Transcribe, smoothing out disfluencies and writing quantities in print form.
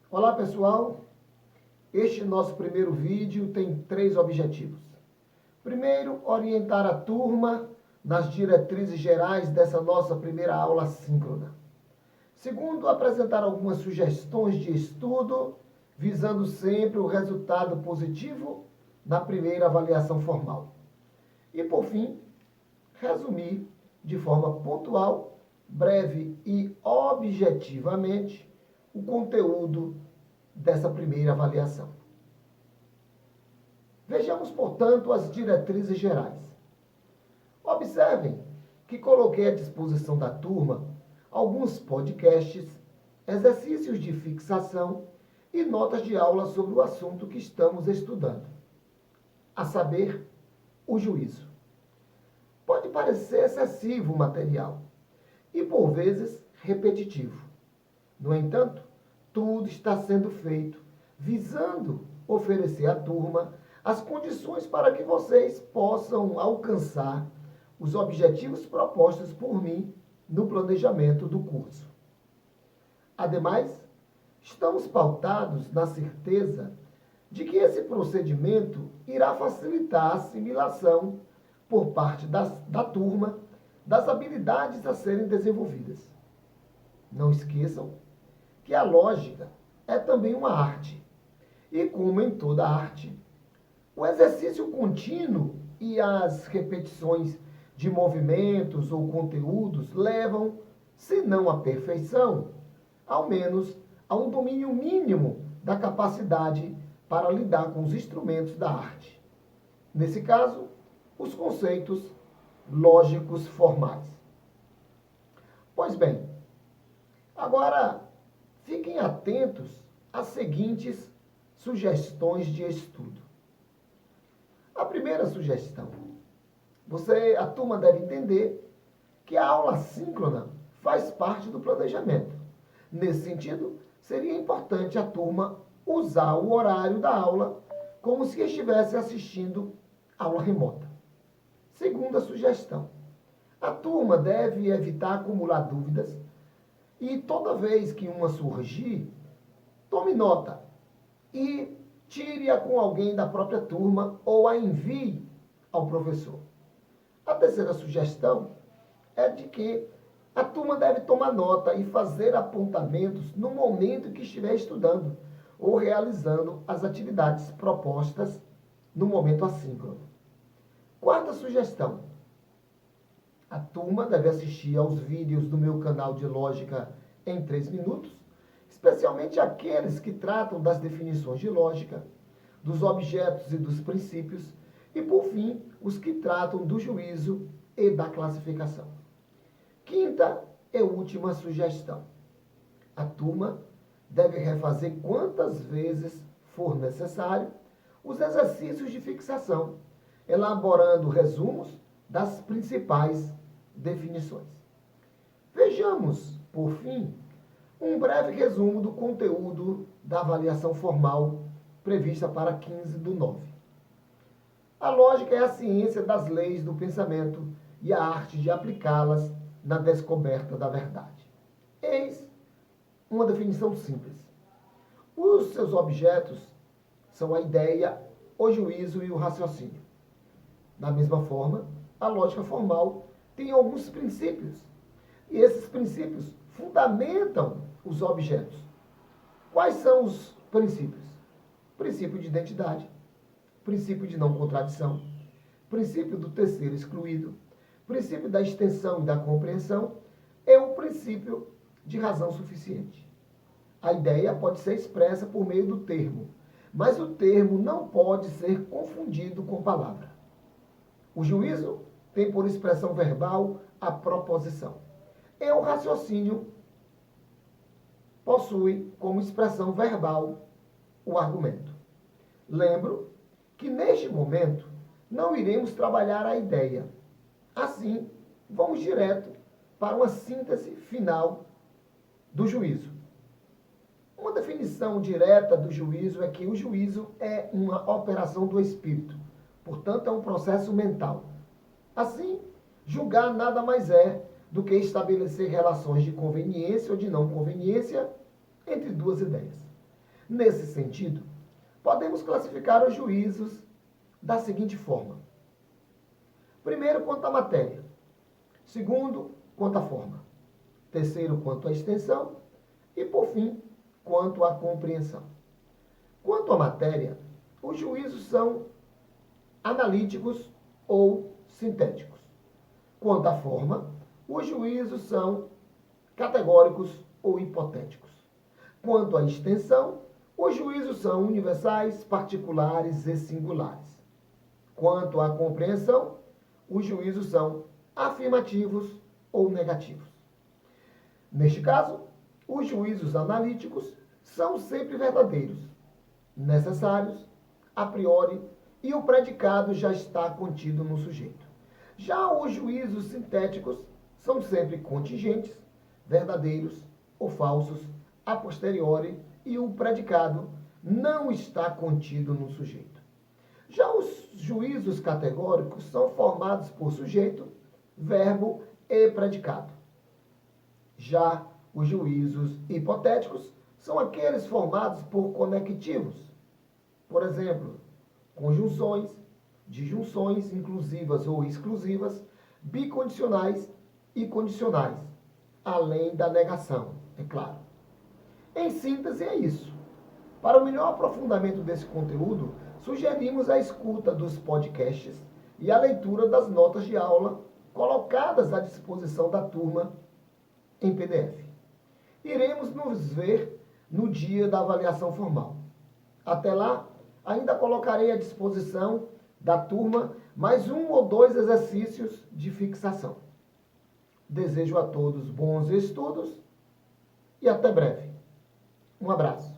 Olá pessoal, este nosso primeiro vídeo tem 3 objetivos. Primeiro, orientar a turma nas diretrizes gerais dessa nossa primeira aula síncrona. Segundo, apresentar algumas sugestões de estudo, visando sempre o resultado positivo na primeira avaliação formal. E por fim, resumir de forma pontual, breve e objetivamente o conteúdo dessa primeira avaliação. Vejamos, portanto, as diretrizes gerais. Observem que coloquei à disposição da turma alguns podcasts, exercícios de fixação e notas de aula sobre o assunto que estamos estudando, a saber, o juízo. Pode parecer excessivo o material e, por vezes, repetitivo. No entanto, tudo está sendo feito visando oferecer à turma as condições para que vocês possam alcançar os objetivos propostos por mim no planejamento do curso. Ademais, estamos pautados na certeza de que esse procedimento irá facilitar a assimilação por parte da turma das habilidades a serem desenvolvidas. Não esqueçam que a lógica é também uma arte. E como em toda arte, o exercício contínuo e as repetições de movimentos ou conteúdos levam, se não à perfeição, ao menos a um domínio mínimo da capacidade para lidar com os instrumentos da arte. Nesse caso, os conceitos lógicos formais. Pois bem, agora fiquem atentos às seguintes sugestões de estudo. A primeira sugestão: a turma deve entender que a aula síncrona faz parte do planejamento. Nesse sentido, seria importante a turma usar o horário da aula como se estivesse assistindo aula remota. Segunda sugestão: a turma deve evitar acumular dúvidas e toda vez que uma surgir, tome nota e tire-a com alguém da própria turma ou a envie ao professor. A terceira sugestão é de que a turma deve tomar nota e fazer apontamentos no momento que estiver estudando ou realizando as atividades propostas no momento assíncrono. Quarta sugestão: a turma deve assistir aos vídeos do meu canal de Lógica em 3 minutos, especialmente aqueles que tratam das definições de lógica, dos objetos e dos princípios, e, por fim, os que tratam do juízo e da classificação. Quinta e última sugestão: a turma deve refazer quantas vezes for necessário os exercícios de fixação, elaborando resumos das principais definições. Vejamos, por fim, um breve resumo do conteúdo da avaliação formal prevista para 15/9. A lógica é a ciência das leis do pensamento e a arte de aplicá-las na descoberta da verdade. Eis uma definição simples. Os seus objetos são a ideia, o juízo e o raciocínio. Da mesma forma, a lógica formal tem alguns princípios, e esses princípios fundamentam os objetos. Quais são os princípios? Princípio de identidade, princípio de não contradição, princípio do terceiro excluído, princípio da extensão e da compreensão e o princípio de razão suficiente. A ideia pode ser expressa por meio do termo, mas o termo não pode ser confundido com palavra. O juízo tem por expressão verbal a proposição. E o raciocínio possui como expressão verbal o argumento. Lembro que neste momento não iremos trabalhar a ideia. Assim, vamos direto para uma síntese final do juízo. Uma definição direta do juízo é que o juízo é uma operação do espírito, portanto é um processo mental. Assim, julgar nada mais é do que estabelecer relações de conveniência ou de não conveniência entre duas ideias. Nesse sentido, podemos classificar os juízos da seguinte forma. Primeiro, quanto à matéria. Segundo, quanto à forma. Terceiro, quanto à extensão. E, por fim, quanto à compreensão. Quanto à matéria, os juízos são analíticos ou sintéticos. Quanto à forma, os juízos são categóricos ou hipotéticos. Quanto à extensão, os juízos são universais, particulares e singulares. Quanto à compreensão, os juízos são afirmativos ou negativos. Neste caso, os juízos analíticos são sempre verdadeiros, necessários, a priori, e o predicado já está contido no sujeito. Já os juízos sintéticos são sempre contingentes, verdadeiros ou falsos, a posteriori, e o predicado não está contido no sujeito. Já os juízos categóricos são formados por sujeito, verbo e predicado. Já os juízos hipotéticos são aqueles formados por conectivos. Por exemplo, conjunções, disjunções inclusivas ou exclusivas, bicondicionais e condicionais, além da negação, é claro. Em síntese, é isso. Para o melhor aprofundamento desse conteúdo, sugerimos a escuta dos podcasts e a leitura das notas de aula colocadas à disposição da turma em PDF. Iremos nos ver no dia da avaliação formal. Até lá, ainda colocarei à disposição da turma mais 1 ou 2 exercícios de fixação. Desejo a todos bons estudos e até breve. Um abraço.